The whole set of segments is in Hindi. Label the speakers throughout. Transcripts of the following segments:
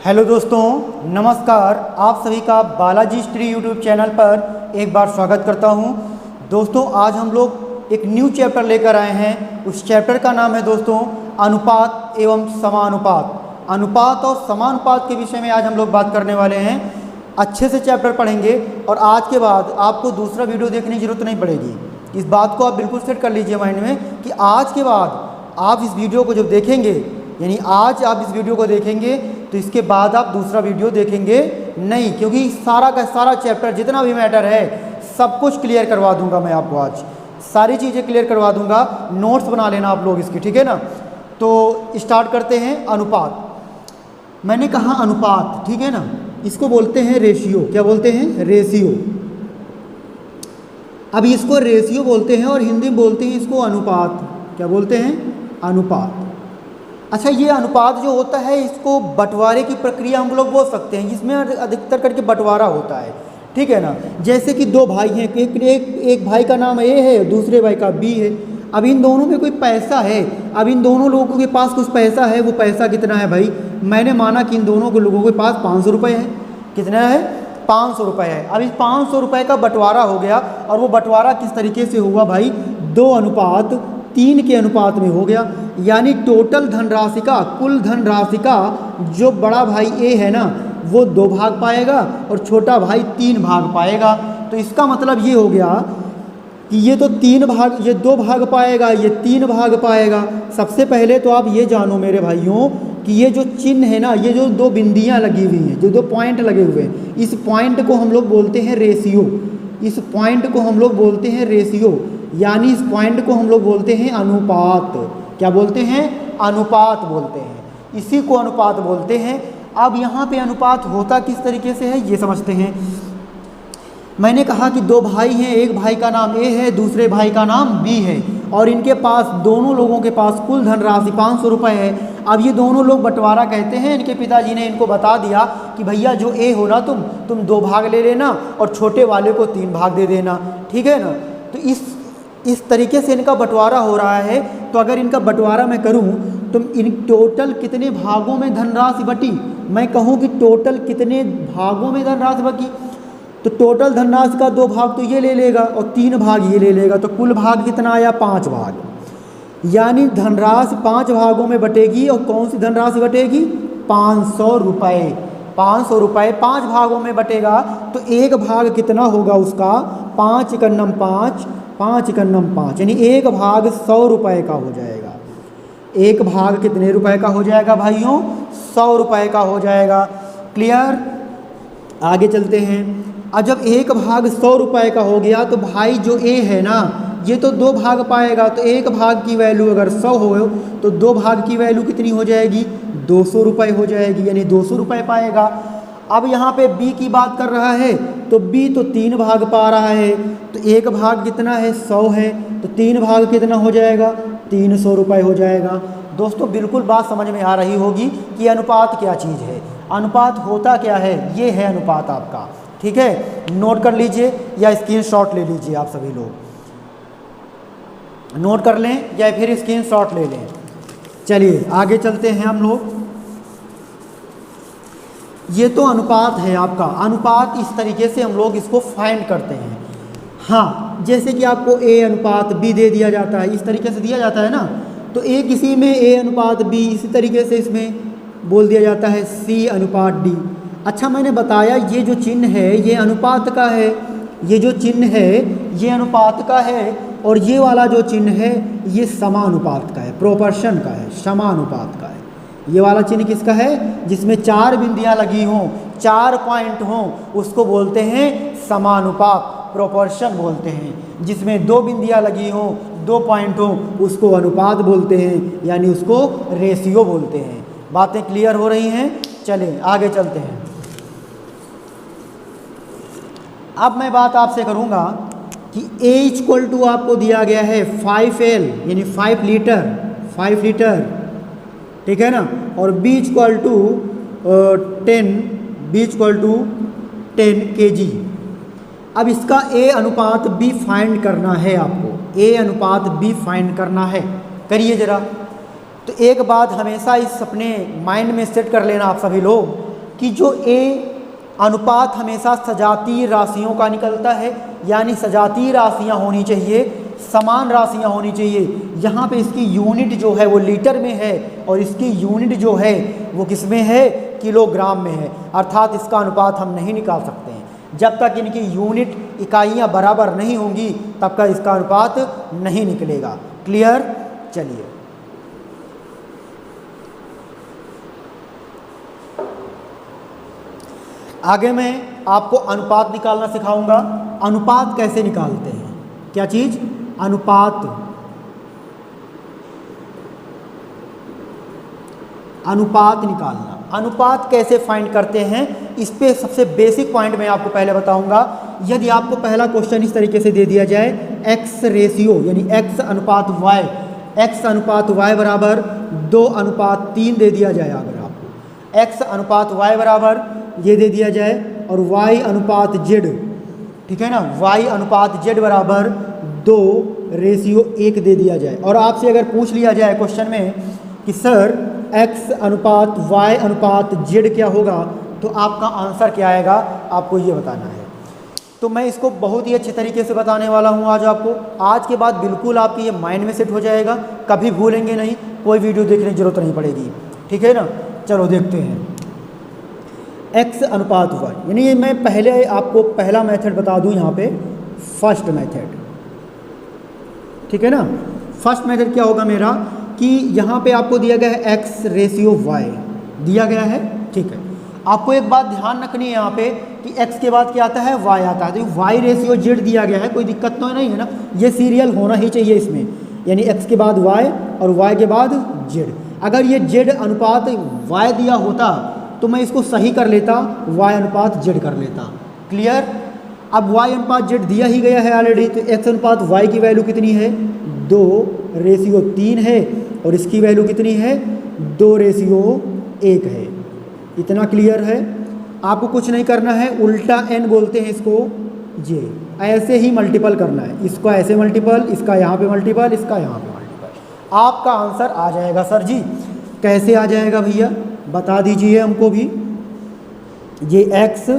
Speaker 1: हेलो दोस्तों, नमस्कार। आप सभी का बालाजी हिस्ट्री यूट्यूब चैनल पर एक बार स्वागत करता हूं। दोस्तों, आज हम लोग एक न्यू चैप्टर लेकर आए हैं। उस चैप्टर का नाम है दोस्तों अनुपात एवं समानुपात। अनुपात और समानुपात के विषय में आज हम लोग बात करने वाले हैं। अच्छे से चैप्टर पढ़ेंगे और आज के बाद आपको दूसरा वीडियो देखने की ज़रूरत नहीं पड़ेगी। इस बात को आप बिल्कुल सेट कर लीजिए माइंड में कि आज के बाद आप इस वीडियो को जब देखेंगे, यानी आज आप इस वीडियो को देखेंगे तो इसके बाद आप दूसरा वीडियो देखेंगे नहीं, क्योंकि सारा का सारा चैप्टर जितना भी मैटर है सब कुछ क्लियर करवा दूंगा मैं आपको। आज सारी चीज़ें क्लियर करवा दूंगा। नोट्स बना लेना आप लोग इसके, ठीक है ना। तो स्टार्ट करते हैं। अनुपात, मैंने कहा अनुपात, ठीक है ना। इसको बोलते हैं रेशियो। क्या बोलते हैं? रेशियो। अब इसको रेशियो बोलते हैं और हिंदी में बोलते हैं इसको अनुपात। क्या बोलते हैं? अनुपात। अच्छा, ये अनुपात जो होता है इसको बंटवारे की प्रक्रिया हम लोग बोल सकते हैं। इसमें अधिकतर करके बंटवारा होता है, ठीक है ना। जैसे कि दो भाई हैं, एक भाई का नाम ए है, दूसरे भाई का बी है। अब इन दोनों में कोई पैसा है, अब इन दोनों लोगों के पास कुछ पैसा है। वो पैसा कितना है भाई? मैंने माना कि इन दोनों के लोगों के पास 500 रुपये है। कितना है? 500 रुपये है। अब इस 500 रुपये का बंटवारा हो गया और वो बंटवारा किस तरीके से हुआ भाई? 2:3 के अनुपात में हो गया। यानी टोटल धनराशि का, कुल धनराशि का जो बड़ा भाई ए है ना वो 2 भाग पाएगा और छोटा भाई 3 भाग पाएगा। तो इसका मतलब ये हो गया कि ये तो 3 भाग, ये 2 भाग पाएगा, ये 3 भाग पाएगा। सबसे पहले तो आप ये जानो मेरे भाइयों कि ये जो चिन्ह है ना, ये जो 2 बिंदियाँ लगी हुई हैं, जो 2 पॉइंट लगे हुए हैं, इस पॉइंट को हम लोग बोलते हैं रेशियो। इस पॉइंट को हम लोग बोलते हैं रेशियो, यानी इस पॉइंट को हम लोग बोलते हैं अनुपात। क्या बोलते हैं? अनुपात बोलते हैं। इसी को अनुपात बोलते हैं। अब यहाँ पे अनुपात होता किस तरीके से है ये समझते हैं। मैंने कहा कि 2 भाई हैं, एक भाई का नाम ए है, दूसरे भाई का नाम बी है और इनके पास, दोनों लोगों के पास कुल धनराशि 500 रुपये है। अब ये दोनों लोग बंटवारा कहते हैं। इनके पिताजी ने इनको बता दिया कि भैया जो ए हो ना तुम 2 भाग ले लेना और छोटे वाले को 3 भाग दे देना, ठीक है ना। तो इस तरीके से इनका बंटवारा हो रहा है। तो अगर इनका बंटवारा मैं करूं तो इन टोटल कितने भागों में धनराशि बटी? मैं कहूं कि टोटल कितने भागों में धनराशि बटी, तो टोटल धनराशि का 2 भाग तो ये ले लेगा और 3 भाग ये ले लेगा। तो कुल भाग कितना आया? 5 भाग। यानी धनराशि 5 भागों में बटेगी। और कौन सी धनराशि बटेगी? 500 रुपये। 500 रुपये 5 भागों में बटेगा तो एक भाग कितना होगा उसका? 5 एकन्नम 5, 5 एकन्नम 5, यानी एक भाग 100 रुपये का हो जाएगा। एक भाग कितने रुपए का हो जाएगा भाइयों? 100 रुपये का हो जाएगा। क्लियर? आगे चलते हैं। अब जब एक भाग 100 रुपये का हो गया तो भाई जो ए है ना ये तो 2 भाग पाएगा। तो एक भाग की वैल्यू अगर 100 हो तो 2 भाग की वैल्यू कितनी हो जाएगी? 200 रुपये हो जाएगी, यानी 200 रुपये पाएगा। अब यहाँ पे बी की बात कर रहा है तो बी तो 3 भाग पा रहा है। तो एक भाग कितना है? 100 है। तो 3 भाग कितना हो जाएगा? 300 रुपये हो जाएगा। दोस्तों, बिल्कुल बात समझ में आ रही होगी कि अनुपात क्या चीज़ है, अनुपात होता क्या है। ये है अनुपात आपका, ठीक है। नोट कर लीजिए या स्क्रीनशॉट ले लीजिए। आप सभी लोग नोट कर लें या फिर स्क्रीनशॉट ले लें। चलिए आगे चलते हैं हम लोग। ये तो अनुपात है आपका। अनुपात इस तरीके से हम लोग इसको फाइंड करते हैं। हाँ, जैसे कि आपको ए अनुपात बी दे दिया जाता है, इस तरीके से दिया जाता है ना। तो ए किसी में ए अनुपात बी, इसी तरीके से इसमें बोल दिया जाता है सी अनुपात डी। अच्छा, मैंने बताया ये जो चिन्ह है ये अनुपात का है। ये जो चिन्ह है ये अनुपात का है और ये वाला जो चिन्ह है ये समानुपात का है, प्रोपोर्शन का है, समानुपात का है। ये वाला चिन्ह किसका है? जिसमें 4 बिंदियाँ लगी हों, 4 पॉइंट हों, उसको बोलते हैं समानुपात, प्रोपोर्शन बोलते हैं। जिसमें 2 बिंदियाँ लगी हों, 2 पॉइंट हों, उसको अनुपात बोलते हैं, यानी उसको रेशियो बोलते हैं। बातें क्लियर हो रही हैं? चलें आगे चलते हैं। अब मैं बात आपसे करूँगा कि A = आपको दिया गया है 5L, यानी 5 लीटर, ठीक है ना। और B = 10 kg। अब इसका A अनुपात B फाइंड करना है आपको। A अनुपात B फाइंड करना है। करिए ज़रा। तो एक बात हमेशा इस अपने माइंड में सेट कर लेना आप सभी लोग कि जो ए अनुपात हमेशा सजातीय राशियों का निकलता है, यानी सजातीय राशियाँ होनी चाहिए, समान राशियाँ होनी चाहिए। यहाँ पे इसकी यूनिट जो है वो लीटर में है और इसकी यूनिट जो है वो किस में है, किलोग्राम में है। अर्थात इसका अनुपात हम नहीं निकाल सकते हैं। जब तक इनकी यूनिट इकाइयाँ बराबर नहीं होंगी तब तक इसका अनुपात नहीं निकलेगा। क्लियर? चलिए आगे मैं आपको अनुपात निकालना सिखाऊंगा। अनुपात कैसे निकालते हैं? क्या चीज़? अनुपात। अनुपात निकालना। अनुपात कैसे फाइंड करते हैं, इस पे सबसे बेसिक पॉइंट मैं आपको पहले बताऊंगा। यदि आपको पहला क्वेश्चन इस तरीके से दे दिया जाए, x रेशियो यानी x अनुपात y, x अनुपात y बराबर 2:3 दे दिया जाए, अगर आपको x अनुपात y बराबर ये दे दिया जाए और y अनुपात z, ठीक है ना, y अनुपात z बराबर 2:1 दे दिया जाए, और आपसे अगर पूछ लिया जाए क्वेश्चन में कि सर x अनुपात y अनुपात z क्या होगा, तो आपका आंसर क्या आएगा, आपको ये बताना है। तो मैं इसको बहुत ही अच्छे तरीके से बताने वाला हूँ आज आपको। आज के बाद बिल्कुल आपके ये माइंड में सेट हो जाएगा, कभी भूलेंगे नहीं, कोई वीडियो देखने की जरूरत नहीं पड़ेगी। ठीक है ना? चलो देखते हैं। x अनुपात y, यानी ये मैं पहले आपको पहला मेथड बता दूं यहाँ पे, फर्स्ट मेथड। ठीक है ना? फर्स्ट मेथड क्या होगा मेरा कि यहाँ पे आपको दिया गया है x रेशियो y दिया गया है। ठीक है, आपको एक बात ध्यान रखनी है यहाँ पे कि x के बाद क्या आता है, y आता है। तो y रेशियो z दिया गया है, कोई दिक्कत तो नहीं है ना, ये सीरियल होना ही चाहिए इसमें, यानी x के बाद y और y के बाद z। अगर ये z अनुपात y दिया होता तो मैं इसको सही कर लेता, y अनुपात z कर लेता। क्लियर? अब y अनुपात z दिया ही गया है ऑलरेडी, तो x अनुपात y की वैल्यू कितनी है, 2:3 है, और इसकी वैल्यू कितनी है, 2:1 है। इतना क्लियर है? आपको कुछ नहीं करना है, उल्टा n बोलते हैं इसको, j ऐसे ही मल्टीपल करना है, इसका ऐसे मल्टीपल, इसका यहाँ पे मल्टीपल, इसका यहाँ पे मल्टीपल, आपका आंसर आ जाएगा। सर जी कैसे आ जाएगा भैया, बता दीजिए हमको भी। ये x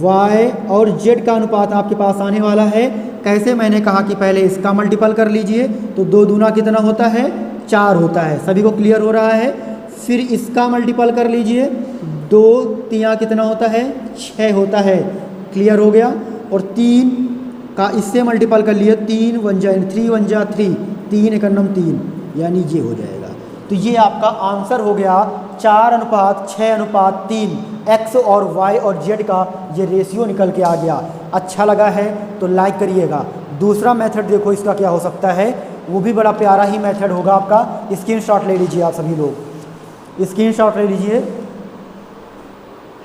Speaker 1: y और z का अनुपात आपके पास आने वाला है। कैसे? मैंने कहा कि पहले इसका मल्टीपल कर लीजिए, तो 2 दूना कितना होता है, 4 होता है। सभी को क्लियर हो रहा है? फिर इसका मल्टीपल कर लीजिए, 2 तिया कितना होता है, 6 होता है। क्लियर हो गया? और 3 का इससे मल्टीपल कर लिए, 3 1 जा 3 1 जा 3, 3 एकन्नम 3, यानी ये हो जाएगा। तो ये आपका आंसर हो गया 4:6:3, x और y और z का ये रेशियो निकल के आ गया। अच्छा लगा है तो लाइक करिएगा। दूसरा मेथड देखो इसका क्या हो सकता है, वो भी बड़ा प्यारा ही मेथड होगा आपका। स्क्रीनशॉट ले लीजिए आप सभी लोग, स्क्रीनशॉट ले लीजिए,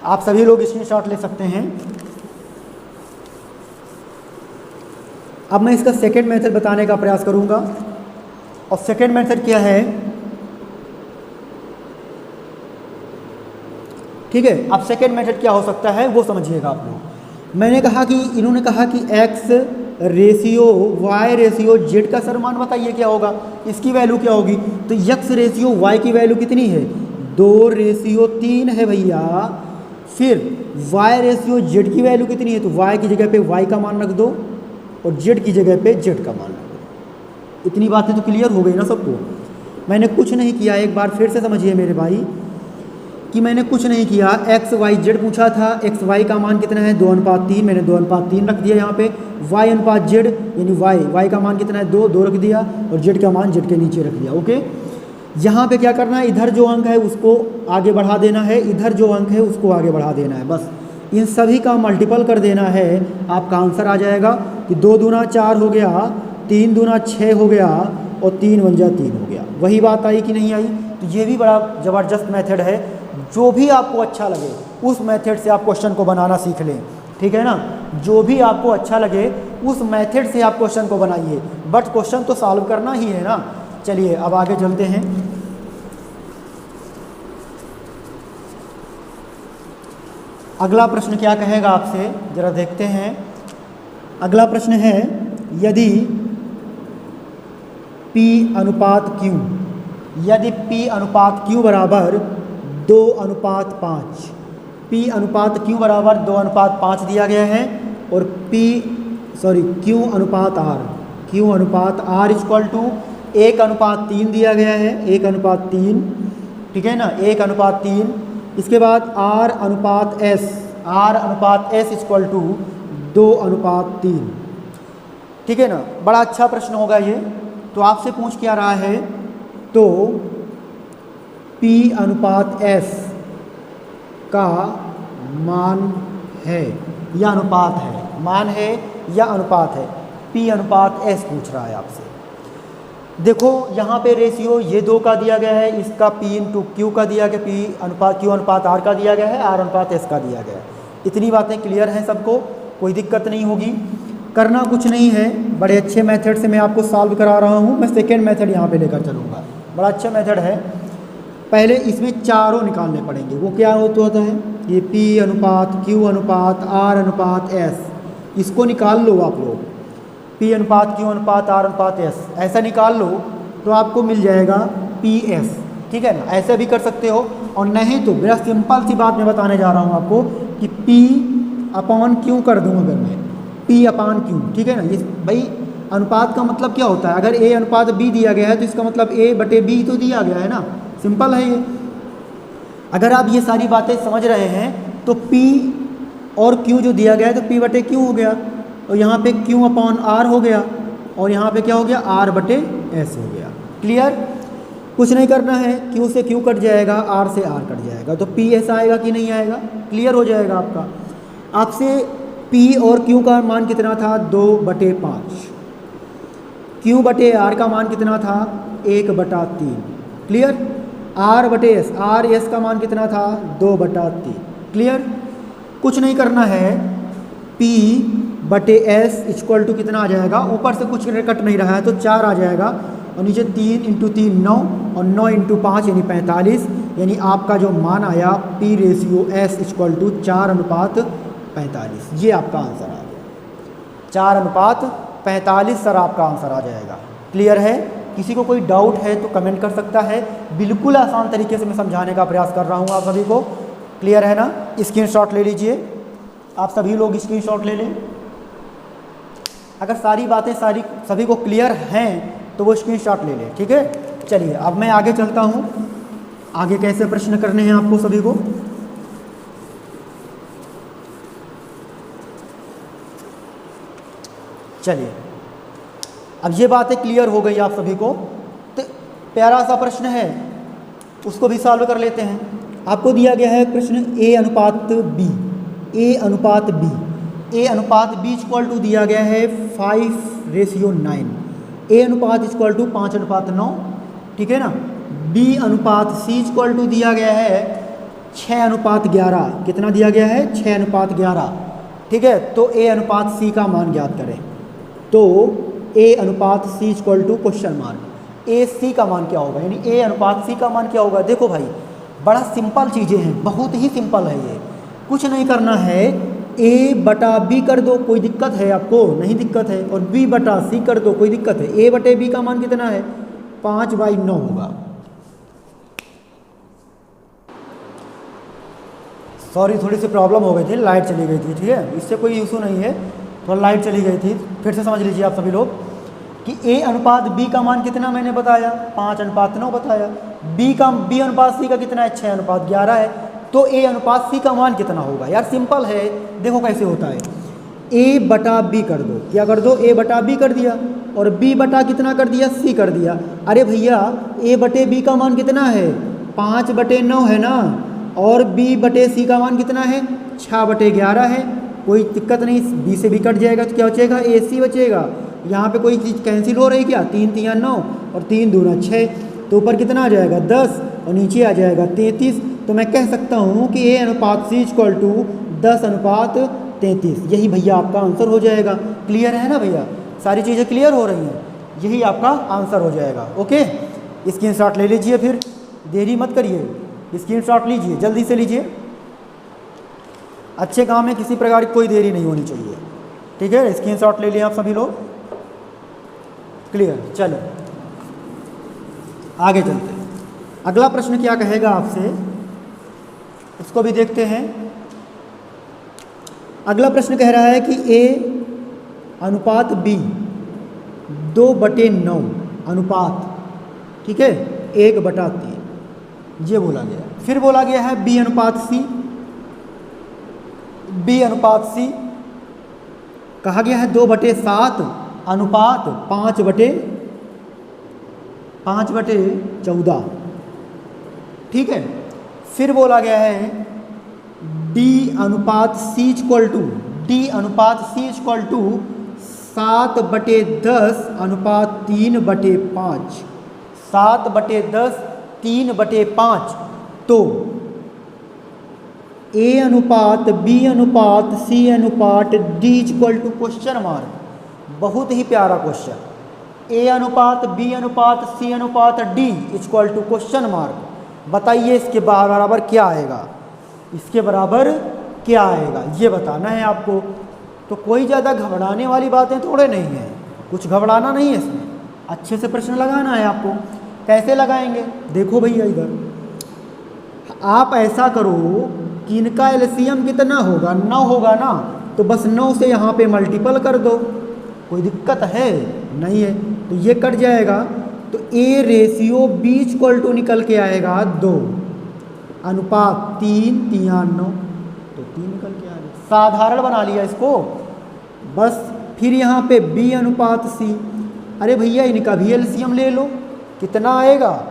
Speaker 1: आप सभी लोग स्क्रीनशॉट ले सकते हैं। अब मैं इसका सेकेंड मेथड बताने का प्रयास करूंगा। और सेकेंड मेथड क्या है, ठीक है? अब सेकेंड मेथड क्या हो सकता है वो समझिएगा आप लोग। मैंने कहा कि इन्होंने कहा कि x ratio y ratio z का सर मान बताइए क्या होगा, इसकी वैल्यू क्या होगी। तो x रेशियो y की वैल्यू कितनी है, 2:3 है भैया। फिर y रेशियो z की वैल्यू कितनी है, तो y की जगह पे y का मान रख दो और z की जगह पे z का मान रख दो। इतनी बातें तो क्लियर हो गई ना सबको? मैंने कुछ नहीं किया, एक बार फिर से समझिए मेरे भाई कि मैंने कुछ नहीं किया। x y z पूछा था, x y का मान कितना है, 2:3, मैंने 2:3 रख दिया यहाँ पे। y अनुपात z यानी y का मान कितना है, 2 रख दिया, और z का मान z के नीचे रख दिया। ओके, यहाँ पे क्या करना है, इधर जो अंक है उसको आगे बढ़ा देना है, इधर जो अंक है उसको आगे बढ़ा देना है, बस इन सभी का मल्टीपल कर देना है, आपका आंसर आ जाएगा कि 2 दूना 4 हो गया, 3 दूना 6 हो गया, और 3 1 जा 3 हो गया। वही बात आई कि नहीं आई? तो ये भी बड़ा ज़बरदस्त मेथड है। जो भी आपको अच्छा लगे उस मेथड से आप क्वेश्चन को बनाना सीख लें। ठीक है ना? जो भी आपको अच्छा लगे उस मेथड से आप क्वेश्चन को बनाइए, बट क्वेश्चन तो सॉल्व करना ही है ना। चलिए अब आगे चलते हैं। अगला प्रश्न क्या कहेगा आपसे, जरा देखते हैं। अगला प्रश्न है, यदि P अनुपात Q, यदि P अनुपात Q बराबर 2:5, P अनुपात Q बराबर 2:5 दिया गया है, और Q अनुपात R इक्वल टू 1:3 दिया गया है, 1:3, ठीक है ना, 1:3। इसके बाद R अनुपात S इक्वल टू 2:3, ठीक है ना। बड़ा अच्छा प्रश्न होगा ये। तो आपसे पूछ क्या रहा है, तो P अनुपात S का मान है या अनुपात है, मान है या अनुपात है, P अनुपात S पूछ रहा है आपसे। देखो यहाँ पे रेशियो ये 2 का दिया गया है, इसका P/Q का दिया गया, Q अनुपात R का दिया गया है, R अनुपात S का दिया गया है। इतनी बातें क्लियर हैं सबको, कोई दिक्कत नहीं होगी। करना कुछ नहीं है, बड़े अच्छे मेथड से मैं आपको सॉल्व करा रहा हूँ। मैं सेकेंड मेथड यहाँ पे लेकर चलूँगा, बड़ा अच्छा मेथड है। पहले इसमें चारों निकालने पड़ेंगे। वो क्या होता है, ये P अनुपात Q अनुपात R अनुपात S, इसको निकाल लो आप लोग। P अनुपात Q अनुपात R अनुपात S ऐसा निकाल लो तो आपको मिल जाएगा PS, ठीक है ना। ऐसे भी कर सकते हो, और नहीं तो बड़ा सिंपल सी बात मैं बताने जा रहा हूँ आपको कि P/Q कर दूँ अगर मैं, P/Q, ठीक है ना। ये भाई अनुपात का मतलब क्या होता है, अगर A अनुपात B दिया गया है तो इसका मतलब A/B तो दिया गया है ना, सिंपल है ये। अगर आप ये सारी बातें समझ रहे हैं तो P और Q जो दिया गया है तो P/Q हो गया, और यहाँ पे Q/R हो गया, और यहाँ पे क्या हो गया, R/S हो गया। क्लियर, कुछ नहीं करना है, Q से Q कट जाएगा, R से R कट जाएगा, तो PS आएगा कि नहीं आएगा, क्लियर हो जाएगा आपका। आपसे P और Q का मान कितना था, 2/5, Q/R का मान कितना था, 1/3, क्लियर। R/S का मान कितना था, 2/3, क्लियर। कुछ नहीं करना है, P/S इक्वल टू कितना आ जाएगा, ऊपर से कुछ कट नहीं रहा है तो 4 आ जाएगा, और नीचे 3 × 3 9, और 9 × 5 यानी 45, यानी आपका जो मान आया P/S इक्वल टू 4:45, ये आपका आंसर आ गया। 4:45 सर आपका आंसर आ जाएगा। क्लियर है, किसी को कोई डाउट है तो कमेंट कर सकता है। बिल्कुल आसान तरीके से मैं समझाने का प्रयास कर रहा हूँ आप सभी को। क्लियर है ना, स्क्रीनशॉट ले लीजिए, आप सभी लोग स्क्रीनशॉट ले लें। अगर सारी बातें सभी को क्लियर हैं तो वो स्क्रीनशॉट ले लें, ठीक है। चलिए अब मैं आगे चलता हूँ, आगे कैसे प्रश्न करने हैं आपको सभी को। चलिए अब ये बातें क्लियर हो गई आप सभी को, तो प्यारा सा प्रश्न है उसको भी सॉल्व कर लेते हैं। आपको दिया गया है प्रश्न A अनुपात B, A अनुपात B इक्वल टू दिया गया है 5:9, A अनुपात इक्वल टू 5:9, ठीक है ना। B अनुपात C इक्वल टू दिया गया है 6:11, कितना दिया गया है, 6:11, ठीक है। तो A अनुपात C का मान ज्ञात करें, तो A अनुपात C equal to question mark AC का मान क्या होगा, यानी A अनुपात C का मान क्या होगा। देखो भाई बड़ा सिंपल चीज़ें हैं, बहुत ही सिंपल है ये, कुछ नहीं करना है। A/B कर दो, कोई दिक्कत है आपको, नहीं दिक्कत है, और B/C कर दो, कोई दिक्कत है। A/B का मान कितना है, 5/9 होगा। सॉरी थोड़ी सी प्रॉब्लम हो गई थी, लाइट चली गई थी, ठीक है, इससे कोई इशू नहीं है, थोड़ा लाइट चली गई थी। फिर से समझ लीजिए आप सभी लोग कि A अनुपात B का मान कितना मैंने बताया, 5:9 बताया। B अनुपात C का कितना है, 6:11 है। तो A अनुपात C का मान कितना होगा, यार सिंपल है, देखो कैसे होता है। A/B कर दो, क्या कर दो, A/B कर दिया, और B बटा कितना कर दिया, C कर दिया। अरे भैया A/B का मान कितना है, 5/9 है ना, और B/C का मान कितना है, 6/11 है। कोई दिक्कत नहीं, B से B कट जाएगा तो क्या बचेगा, AC बचेगा। यहाँ पे कोई चीज़ कैंसिल हो रही क्या, 3 × 3 = 9, और 3 × 2 = 6, तो ऊपर कितना आ जाएगा 10, और नीचे आ जाएगा 33। तो मैं कह सकता हूँ कि A अनुपात C इक्वल टू 10:33, यही भैया आपका आंसर हो जाएगा। क्लियर है ना भैया, सारी चीज़ें क्लियर हो रही हैं, यही आपका आंसर हो जाएगा। ओके, स्क्रीनशॉट ले लीजिए, फिर देरी मत करिए, स्क्रीनशॉट लीजिए, जल्दी से लीजिए। अच्छे काम में किसी प्रकार की कोई देरी नहीं होनी चाहिए, ठीक है। स्क्रीनशॉट ले लिए आप सभी लोग, क्लियर। चलो आगे चलते हैं, अगला प्रश्न क्या कहेगा आपसे, इसको भी देखते हैं। अगला प्रश्न कह रहा है कि A अनुपात B 2/9 अनुपात, ठीक है, 1/3 ये बोला गया है। फिर बोला गया है B अनुपात C, B अनुपात C कहा गया है 2/7 अनुपात 5/14, ठीक है। फिर बोला गया है D अनुपात C इक्वल टू 7/10 अनुपात 3/5, 7/10 3/5। तो A अनुपात B अनुपात C अनुपात D equal to question mark. बहुत ही प्यारा क्वेश्चन। A अनुपात B अनुपात C अनुपात D equal to question mark. बताइए इसके बराबर क्या आएगा, इसके बराबर क्या आएगा ये बताना है आपको। तो कोई ज़्यादा घबराने वाली बातें थोड़े नहीं है, कुछ घबराना नहीं है इसमें, अच्छे से प्रश्न लगाना है आपको। कैसे लगाएंगे, देखो भैया इधर आप ऐसा करो कि इनका एलसीएम कितना होगा, 9 होगा ना, तो बस 9 से यहाँ पे मल्टीपल कर दो, कोई दिक्कत है नहीं है। तो ये कट जाएगा, तो A ratio B equal to निकल के आएगा 2 अनुपात 3 3 9, तो 3 निकल के आ गया। साधारण बना लिया इसको बस। फिर यहाँ पे B अनुपात C, अरे भैया इनका भी एलसीएम ले लो, कितना आएगा,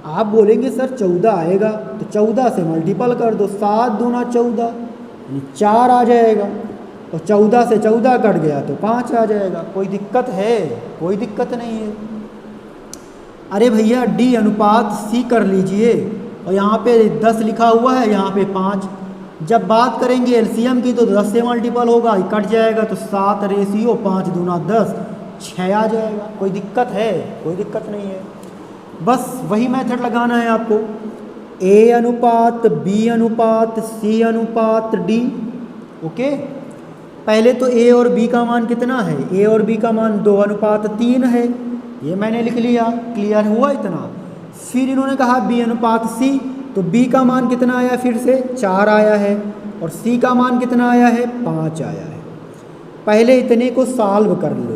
Speaker 1: आप बोलेंगे सर 14 आएगा, तो 14 से मल्टीपल कर दो, 7 दूना 14 यानी 4 आ जाएगा। तो 14 से 14 कट गया तो 5 आ जाएगा। कोई दिक्कत है, कोई दिक्कत नहीं है। अरे भैया D अनुपात C कर लीजिए, और यहाँ पे 10 लिखा हुआ है, यहाँ पे 5। जब बात करेंगे एलसीएम की तो 10 से मल्टीपल होगा, कट जाएगा, तो 7 रेशियो 5 दूना 10 6 आ जाएगा। कोई दिक्कत है, कोई दिक्कत नहीं है। बस वही मेथड लगाना है आपको। A अनुपात B अनुपात C अनुपात D, ओके। पहले तो A और B का मान कितना है, A और B का मान 2 अनुपात 3 है, ये मैंने लिख लिया, क्लियर हुआ इतना। फिर इन्होंने कहा B अनुपात C, तो B का मान कितना आया, फिर से 4 आया है, और C का मान कितना आया है, 5 आया है। पहले इतने को सॉल्व कर लो,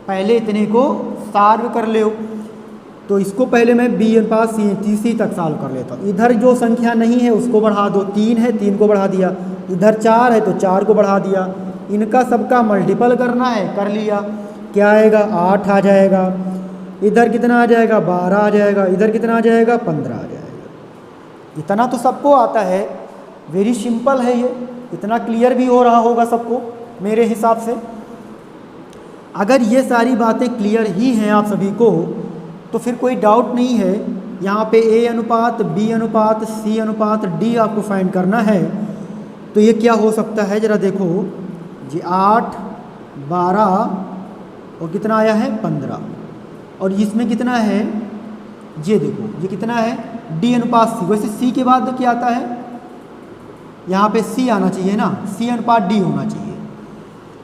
Speaker 1: पहले इतने को सॉल्व कर लो। तो इसको पहले मैं B अनुपात C तक सॉल्व कर लेता हूँ। इधर जो संख्या नहीं है उसको बढ़ा दो, 3 है 3 को बढ़ा दिया, इधर 4 है तो 4 को बढ़ा दिया। इनका सबका मल्टीपल करना है, कर लिया, क्या आएगा, 8 आ जाएगा। इधर कितना आ जाएगा, 12 आ जाएगा। इधर कितना आ जाएगा, 15 आ जाएगा। इतना तो सबको आता है, वेरी सिंपल है ये, इतना क्लियर भी हो रहा होगा सबको मेरे हिसाब से। अगर ये सारी बातें क्लियर ही हैं आप सभी को, तो फिर कोई डाउट नहीं है। यहाँ पे A अनुपात B अनुपात C अनुपात D आपको फाइंड करना है। तो ये क्या हो सकता है, ज़रा देखो जी, 8 12 और कितना आया है, 15, और इसमें कितना है, ये देखो ये कितना है, D अनुपात C। वैसे C के बाद क्या आता है, यहाँ पे C आना चाहिए ना, C अनुपात D होना चाहिए,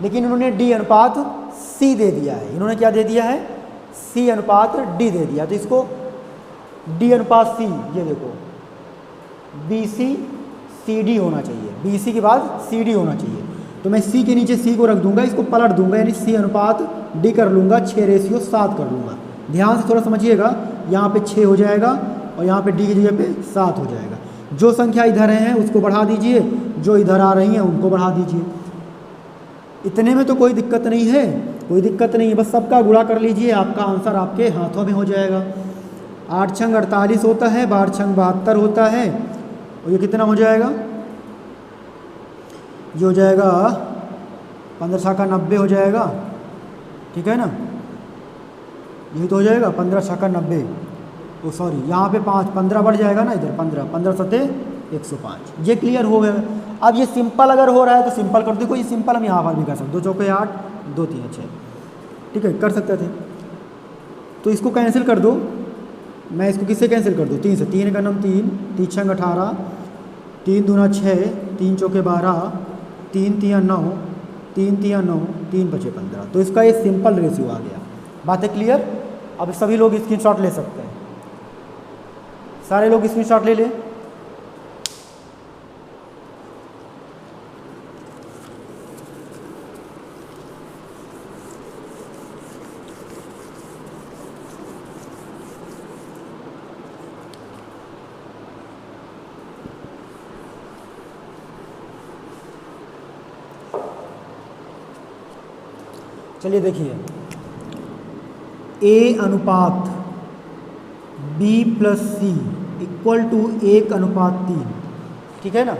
Speaker 1: लेकिन इन्होंने D अनुपात C दे दिया है। इन्होंने क्या दे दिया है, C अनुपात D दे दिया। तो इसको D अनुपात C, ये देखो BC CD होना चाहिए, BC के बाद CD होना चाहिए। तो मैं C के नीचे C को रख दूंगा, इसको पलट दूंगा, यानी C अनुपात D कर लूँगा, 6 रेशियो 7 कर लूँगा। ध्यान से थोड़ा समझिएगा, यहाँ पे 6 हो जाएगा और यहाँ पे D की जगह पे 7 हो जाएगा। जो संख्या इधर हैं उसको बढ़ा दीजिए, जो इधर आ रही हैं उनको बढ़ा दीजिए। इतने में तो कोई दिक्कत नहीं है, कोई दिक्कत नहीं है, बस सबका गुणा कर लीजिए, आपका आंसर आपके हाथों में हो जाएगा। 8 छंग 48 होता है, 12 छंग 72 होता है, और ये कितना हो जाएगा, ये हो जाएगा 15 छक्का 90 हो जाएगा, ठीक है ना, यही तो हो जाएगा 15 छक्का 90। तो सॉरी यहाँ पे 15 बढ़ जाएगा ना, इधर 15 सत्ते 105। ये क्लियर हो गया। अब ये सिंपल अगर हो रहा है तो सिंपल कर, देखो ये सिंपल हम यहाँ पर भी कर सकते, 2 चौके 8 2 3 6, ठीक है, कर सकते थे। तो इसको कैंसिल कर दो, मैं इसको किससे कैंसिल कर दूँ, 3 से। 3 का नाम 3, 3 छंग 18, 3 दूना 6, 3 चौके 12, 3 तिया 9, 3 तिया 9, 3 बचे 15। तो इसका ये सिंपल रेशियो आ गया। बातें क्लियर। अब सभी लोग स्क्रीनशॉट ले सकते हैं, सारे लोग स्क्रीनशॉट ले लें। चलिए देखिए, A अनुपात B plus C equal to 1:3, ठीक है ना।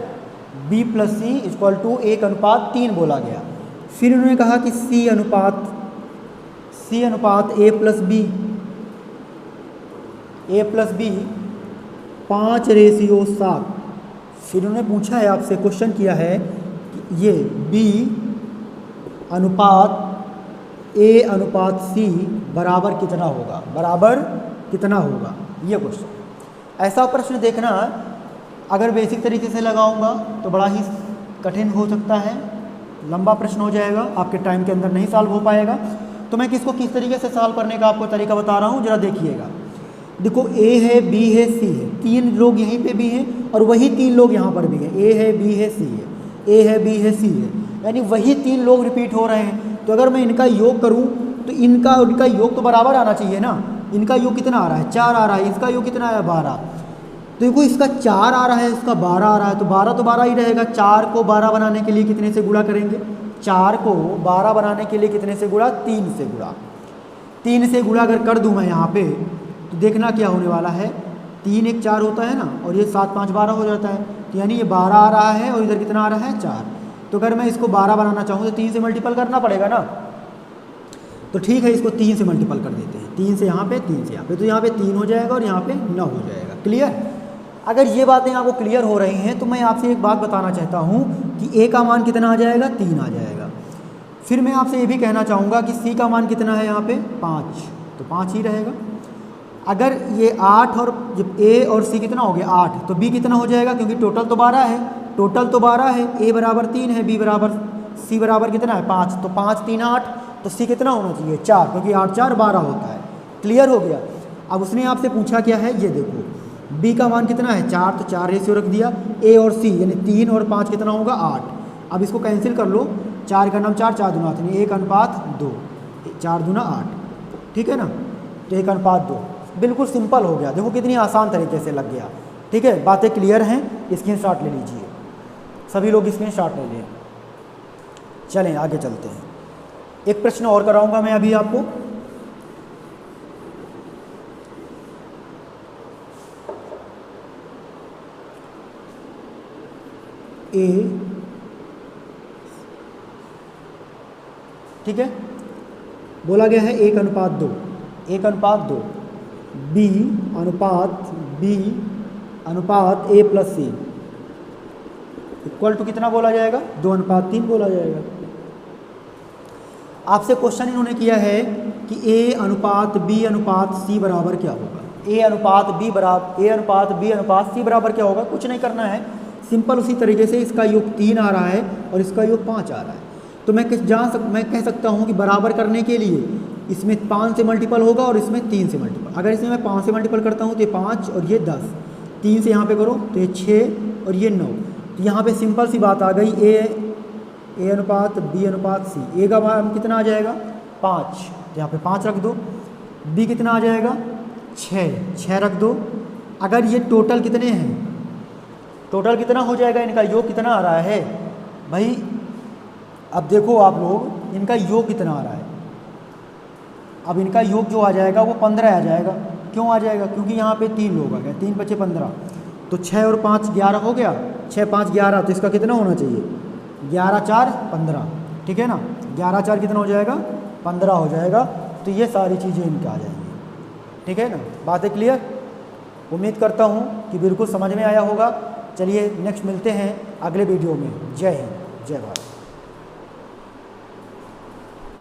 Speaker 1: B plus C equal to 1:3 बोला गया। फिर उन्होंने कहा कि C अनुपात A प्लस बी 5:7। फिर उन्होंने पूछा है, आपसे क्वेश्चन किया है कि ये B अनुपात A अनुपात C बराबर कितना होगा, ये क्वेश्चन। ऐसा प्रश्न देखना, अगर बेसिक तरीके से लगाऊंगा तो बड़ा ही कठिन हो सकता है, लंबा प्रश्न हो जाएगा, आपके टाइम के अंदर नहीं सॉल्व हो पाएगा। तो मैं किस तरीके से सॉल्व करने का आपको तरीका बता रहा हूँ, जरा देखिएगा। देखो, A है, B है, C है, 3 लोग यहीं पे भी हैं और वही 3 लोग यहाँ पर भी हैं। A है, B है, C है, A है, B है, C है, यानी वही 3 लोग रिपीट हो रहे हैं। तो अगर मैं इनका योग करूँ तो इनका योग तो बराबर आना चाहिए ना। इनका योग कितना आ रहा है, 4 आ रहा है, इसका योग कितना है, 12। तो देखो, इसका 4 आ रहा है, इसका 12 आ रहा है, तो 12 ही रहेगा। 4 को 12 बनाने के लिए कितने से गुणा करेंगे, 4 को 12 बनाने के लिए कितने से गुणा, 3 से गुणा। 3 से गुणा अगर कर दूँ मैं यहाँ पे, तो देखना क्या होने वाला है, 3 1 4 होता है ना, और ये 7 5 12 हो जाता है। तो यानी ये 12 आ रहा है और इधर कितना आ रहा है, 4। तो अगर मैं इसको 12 बनाना चाहूँ तो 3 से मल्टीपल करना पड़ेगा ना। तो ठीक है, इसको 3 से मल्टीपल कर देते हैं, 3 से यहाँ पे, 3 से यहाँ पे, तो यहाँ पे 3 हो जाएगा और यहाँ पे 9 हो जाएगा। क्लियर? अगर ये बातें आपको क्लियर हो रही हैं तो मैं आपसे एक बात बताना चाहता हूँ कि A का मान कितना आ जाएगा, 3 आ जाएगा। फिर मैं आपसे ये भी कहना चाहूँगा कि C का मान कितना है यहाँ पे, 5, तो 5 ही रहेगा। अगर ये 8 और जब A और C कितना हो गया, 8, तो B कितना हो जाएगा, क्योंकि टोटल तो 12 है, A बराबर 3 है, C बराबर कितना है, 5, तो 5 3 8, तो C कितना होना चाहिए, 4, क्योंकि 8 4 12 होता है। क्लियर हो गया? अब उसने आपसे पूछा क्या है, ये देखो, B का मान कितना है, 4, तो 4 रेशियो रख दिया। A और C यानी 3 और 5 कितना होगा, 8। अब इसको कैंसिल कर लो, 4 का नाम 4, 4 दूना 8, 1:2, 4 दूना 8, ठीक है ना। तो 1:2 बिल्कुल सिंपल हो गया। देखो कितनी आसान तरीके से लग गया। ठीक है, बातें क्लियर हैं, स्क्रीनशॉट ले लीजिए, सभी लोग स्क्रीनशॉट ले लें। चलें आगे चलते हैं। एक प्रश्न और कराऊंगा मैं अभी आपको। A, ठीक है, बोला गया है 1:2, 1:2, B अनुपात A plus C equal to कितना बोला जाएगा, 2:3 बोला जाएगा। आपसे क्वेश्चन इन्होंने किया है कि A अनुपात B अनुपात C बराबर क्या होगा। A अनुपात B अनुपात C बराबर क्या होगा, कुछ नहीं करना है, सिंपल उसी तरीके से इसका योग 3 आ रहा है और इसका योग 5 आ रहा है। तो मैं कह सकता हूँ कि बराबर करने के लिए इसमें 5 से मल्टीपल होगा और इसमें 3 से मल्टीपल। अगर इसमें मैं 5 से मल्टीपल करता हूँ तो ये 5 और ये 10, 3 से यहाँ पे करो तो ये 6 और ये 9। तो यहाँ पे सिंपल सी बात आ गई, A अनुपात B अनुपात C। A का मान कितना आ जाएगा, 5, तो यहाँ पे 5 रख दो। B कितना आ जाएगा, 6 रख दो। अगर ये टोटल कितने हैं, टोटल कितना हो जाएगा, इनका योग कितना आ रहा है भाई। अब देखो आप लोग, इनका योग कितना आ रहा है। अब इनका योग जो आ जाएगा वो 15 आ जाएगा। क्यों आ जाएगा, क्योंकि यहाँ पे 3 लोग आ गए, 3 × 5 = 15, तो 6 और 5 11 हो गया, 6 5 11, तो इसका कितना होना चाहिए, 11 4 15, ठीक है ना। 11 4 कितना हो जाएगा, 15 हो जाएगा। तो ये सारी चीज़ें इनके आ जाएंगी, ठीक है ना। बातें क्लियर? उम्मीद करता हूँ कि बिल्कुल समझ में आया होगा। चलिए नेक्स्ट मिलते हैं अगले वीडियो में। जय हिंद, जय भारत।